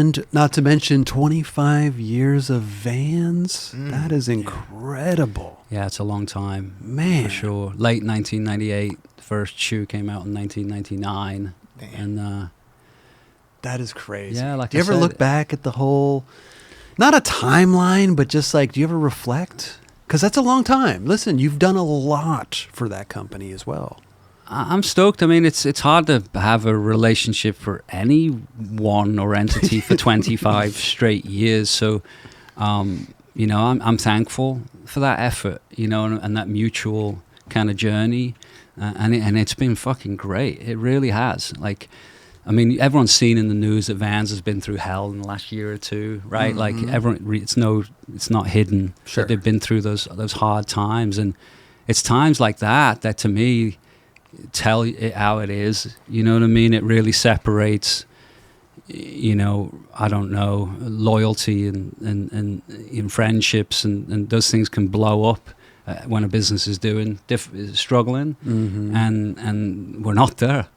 And not to mention 25 years of Vans. That is incredible. Yeah, it's a long time. Man. For sure. Late 1998. First shoe came out in 1999. Damn. And that is crazy. Yeah, like do you ever look back at the whole, not a timeline, but just like, do you ever reflect? Because that's a long time. Listen, you've done a lot for that company as well. I'm stoked. I mean, it's hard to have a relationship for any one or entity for 25 straight years. So, you know, I'm thankful for that effort, you know, and that mutual kind of journey. And it's been fucking great. It really has. Like, I mean, everyone's seen in the news that Vans has been through hell in the last year or two, right? Mm-hmm. Like everyone, it's not hidden that they've been through those hard times, and it's times like that to me tell it how it is. You know what I mean? It really separates, you know, I don't know, loyalty and friendships, and those things can blow up when a business is struggling, and we're not there.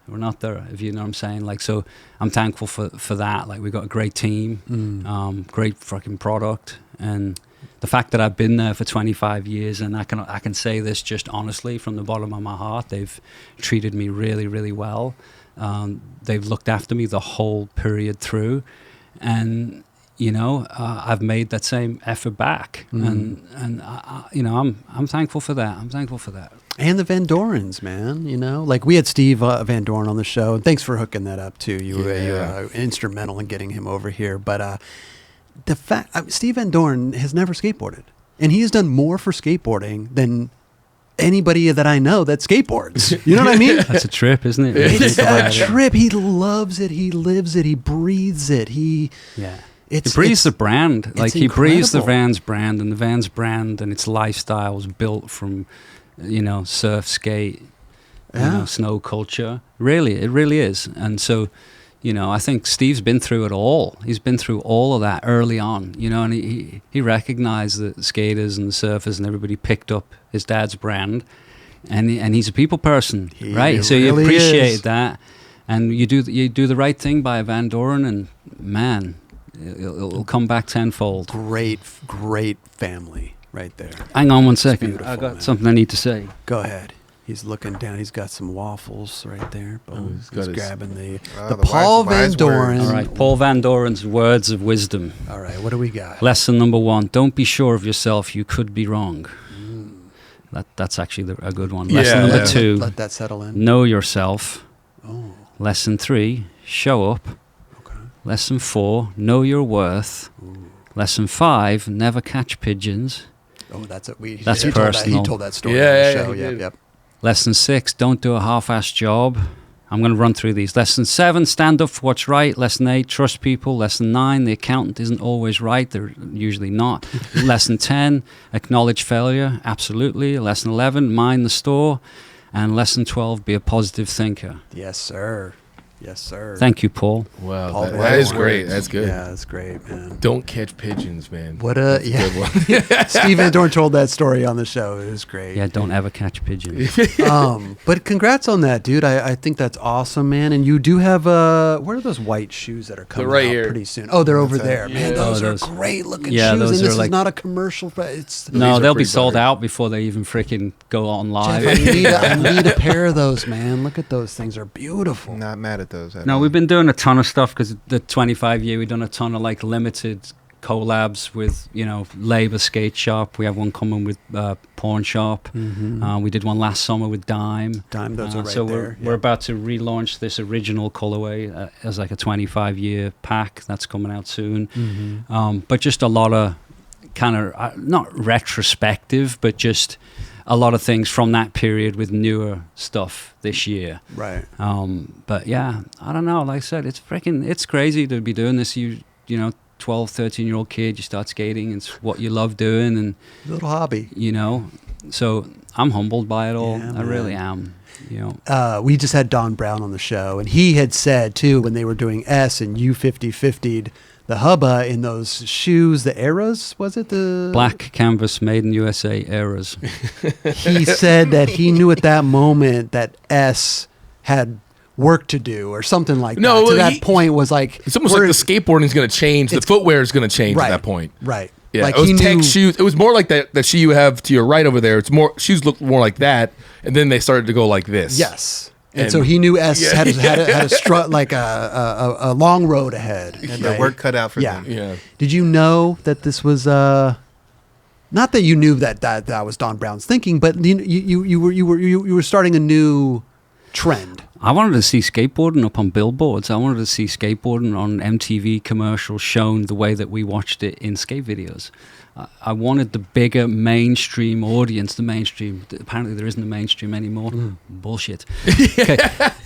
We're not there, if you know what I'm saying. Like, so I'm thankful for that. Like, we got a great team, great fucking product, and the fact that I've been there for 25 years, and I can say this just honestly from the bottom of my heart, they've treated me really, really well. They've looked after me the whole period through, and you know, I've made that same effort back, and you know, I'm thankful for that. I'm thankful for that. And the Van Dorens, man, you know, like we had Steve Van Doren on the show, and thanks for hooking that up too. You were instrumental in getting him over here. But the fact, Steve Van Doren has never skateboarded, and he has done more for skateboarding than anybody that I know that skateboards. You know what I mean? That's a trip, isn't it? It's a trip. He loves it. He lives it. He breathes it. He breathes the brand. Like, he incredible. breathes the Vans brand, and the Vans brand and its lifestyle was built from, you know, surf, skate, you know, snow culture. Really, it really is. And so, you know, I think Steve's been through it all. He's been through all of that early on, you know, and he recognized that the skaters and the surfers and everybody picked up his dad's brand, and he's a people person, right? So really you appreciate that, and you do the right thing by a Van Doren, and man, it'll come back tenfold. Great family. Right there. Hang on one second. I got something I need to say. Go ahead. He's looking down. He's got some waffles right there. Boom. He's grabbing the Paul Van Doren. All right. Paul Van Doren's words of wisdom. All right. What do we got? Lesson number 1. Don't be sure of yourself. You could be wrong. That's actually a good one. Lesson number 2. Let that settle in. Know yourself. Oh. Lesson 3. Show up. Okay. Lesson 4. Know your worth. Ooh. Lesson 5. Never catch pigeons. Oh, that's it. That's personal. He told that story on the show. Yep. Lesson 6, don't do a half-assed job. I'm going to run through these. Lesson 7, stand up for what's right. Lesson 8, trust people. Lesson 9, the accountant isn't always right. They're usually not. Lesson 10, acknowledge failure. Absolutely. Lesson 11, mind the store. And lesson 12, be a positive thinker. Yes, sir. Yes, sir. Thank you, Paul. Wow, that is great. That's good. Yeah, that's great, man. Don't catch pigeons, man. What a good one. Steve Van Doren told that story on the show. It was great. Yeah, don't ever catch pigeons. But congrats on that, dude. I think that's awesome, man. And you do have where are those white shoes that are coming out here. Pretty soon? Oh, they're over there, man. Those are great looking shoes. And this is not a commercial. They'll be sold out before they even freaking go on live. Jeff, I need a pair of those, man. Look at those things. They're beautiful. Not mad at those. No, we've been doing a ton of stuff because the 25 year we've done a ton of like limited collabs with, you know, Labour Skate Shop. We have one coming with Pawn Shop. We did one last summer with Dime. Those are right so there. We're about to relaunch this original colorway as like a 25 year pack that's coming out soon. But just a lot of kind of not retrospective, but just a lot of things from that period with newer stuff this year. Right. But yeah, I don't know. Like I said, it's crazy to be doing this. You know, 12, 13-year-old kid, you start skating. It's what you love doing, and little hobby. You know, so I'm humbled by it all. Yeah, I really am. You know, we just had Don Brown on the show, and he had said too when they were doing S and U50'd the hubba in those shoes, the Eras, was it the black canvas made in USA Eras? He said that he knew at that moment that S work to do or something like No, that. To well, that point was like It's almost like the skateboarding is going to change. The footwear is going to change right, at that point. Right. Yeah, Like it was he tech knew, shoes. It was more like that shoe you have to your right over there. It's more shoes look more like that, and then they started to go like this. yes. And And- so he knew S Yeah. had a strut like a long road ahead. And right? the work cut out for Yeah. them. Yeah. Did you know that this was not that you knew that was Don Brown's thinking, but you were starting a new trend. I wanted to see skateboarding up on billboards. I wanted to see skateboarding on MTV commercials shown the way that we watched it in skate videos. I wanted the bigger mainstream audience, the mainstream. Apparently there isn't a mainstream anymore. Bullshit. Okay.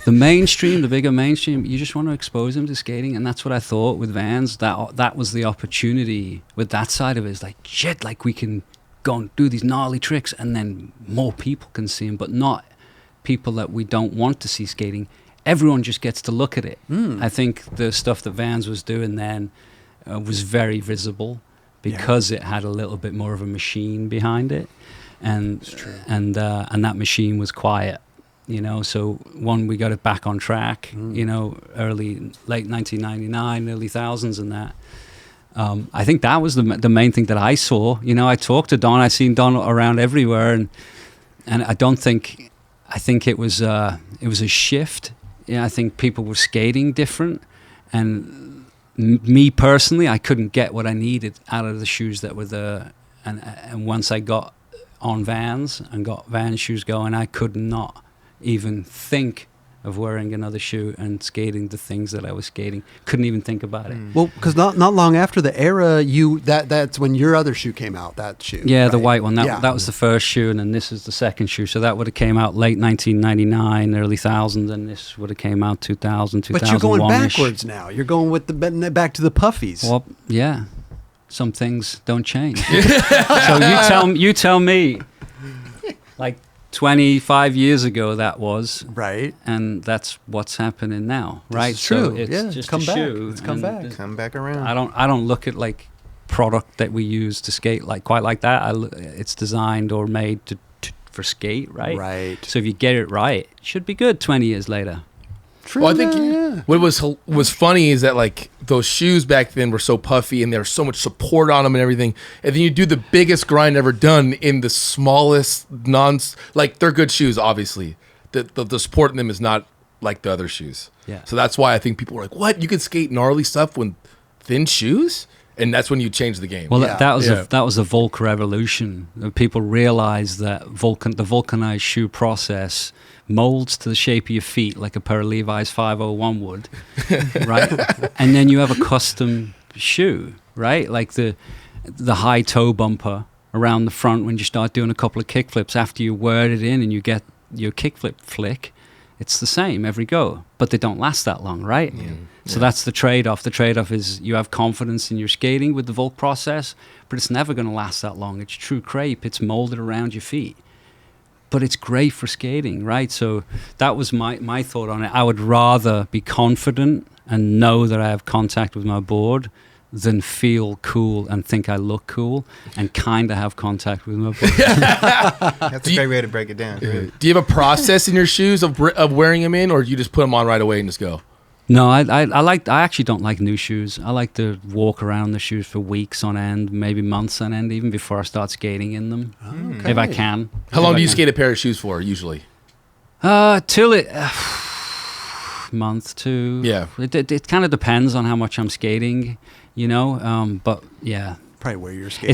The mainstream, the bigger mainstream, you just want to expose them to skating. And that's what I thought with Vans. That was the opportunity with that side of it. It's like, shit, like we can go and do these gnarly tricks and then more people can see them, but not people that we don't want to see skating. Everyone just gets to look at it. I think the stuff that Vans was doing then was very visible because it had a little bit more of a machine behind it, and that machine was quiet. You know, so when we got it back on track, you know, late 1999, early thousands, and that. I think that was the main thing that I saw. You know, I talked to Don. I seen Don around everywhere, and I think it was a shift. Yeah, I think people were skating different, and me personally, I couldn't get what I needed out of the shoes that were there. And once I got on Vans and got Vans shoes going, I could not even think of wearing another shoe and skating the things that I was skating. Couldn't even think about it. Well, because not long after the era, that's when your other shoe came out. That shoe, Yeah, right? the white one. That Yeah. that was the first shoe, and then this is the second shoe. So that would have came out late 1999, early 2000s, and this would have came out 2000, 2001. But you're going backwards now. You're going with back to the puffies. Well, yeah. Some things don't change. So you tell me, like 25 years ago that was, right. and that's what's happening now, right? Is true. So it's Yeah, just come a back. shoe. It's come and back. there's- Come back around. I don't look at like product that we use to skate like quite like that. It's designed or made for skate, right? Right. So if you get it right, it should be good 20 years later. True. Well, I think yeah. what was funny is that like those shoes back then were so puffy and there was so much support on them and everything, and then you do the biggest grind ever done in the smallest like they're good shoes, obviously. The support in them is not like the other shoes. Yeah. So that's why I think people were like, "What? You can skate gnarly stuff with thin shoes?" And that's when you change the game. Well, Yeah. that was the Volk revolution. People realized that the vulcanized shoe process molds to the shape of your feet like a pair of Levi's 501 would, right? And then you have a custom shoe, right? Like the high toe bumper around the front when you start doing a couple of kickflips. After you wear it in and you get your kickflip flick, it's the same every go, but they don't last that long, right? So that's the trade-off. The trade-off is you have confidence in your skating with the Volk process, but it's never going to last that long. It's true crepe. It's molded around your feet. But it's great for skating, right? So that was my thought on it. I would rather be confident and know that I have contact with my board than feel cool and think I look cool and kind of have contact with my board. That's a great way to break it down. Really. Do you have a process in your shoes of wearing them in, or do you just put them on right away and just go? No, I actually don't like new shoes. I like to walk around the shoes for weeks on end, maybe months on end, even before I start skating in them, if I can. How long do you skate a pair of shoes for usually? Till it month to Yeah. It kind of depends on how much I'm skating, you know. But yeah, Probably where you're skating.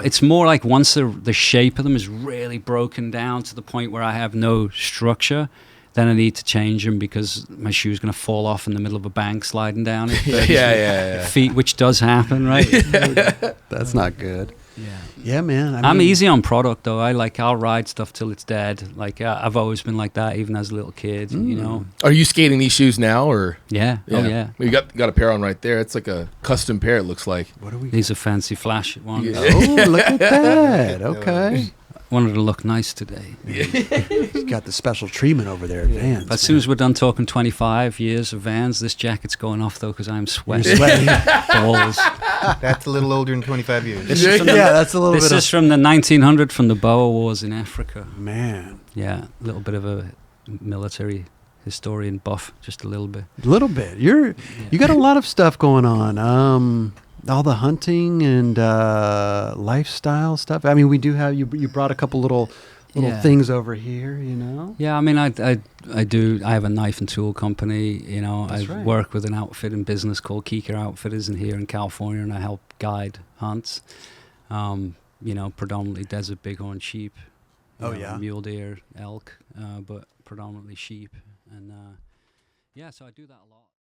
it's more like once the shape of them is really broken down to the point where I have no structure, then I need to change them because my shoe's going to fall off in the middle of a bank sliding down it. Yeah. Feet, which does happen, right? That's not good. Yeah. Yeah, man. I'm easy on product though. I'll ride stuff till it's dead. Like I've always been like that, even as a little kid. You know. Are you skating these shoes now, or? Yeah. Oh yeah. You got a pair on right there. It's like a custom pair. It looks like. What are we? These are fancy flash ones. Yeah. Oh, look at that. Okay. Wanted to look nice today. He's got the special treatment over there at Vans. As soon as we're done talking 25 years of Vans, this jacket's going off though because I'm You're sweating sweating. balls. That's a little older than 25 years. This is from the, Yeah, that's a little this bit is from the 1900 from the Boer Wars in Africa. of... Man. Yeah, a little bit of a military historian buff, just a little bit. A little bit. You got a lot of stuff going on. All the hunting and lifestyle stuff. I mean, we do have you brought a couple little things over here, you know. Yeah, I mean, I do. I have a knife and tool company. You know, That's I right. work with an outfitting business called Kika Outfitters, in here in California, and I help guide hunts. You know, predominantly desert bighorn sheep. You know, mule deer, elk, but predominantly sheep, and so I do that a lot.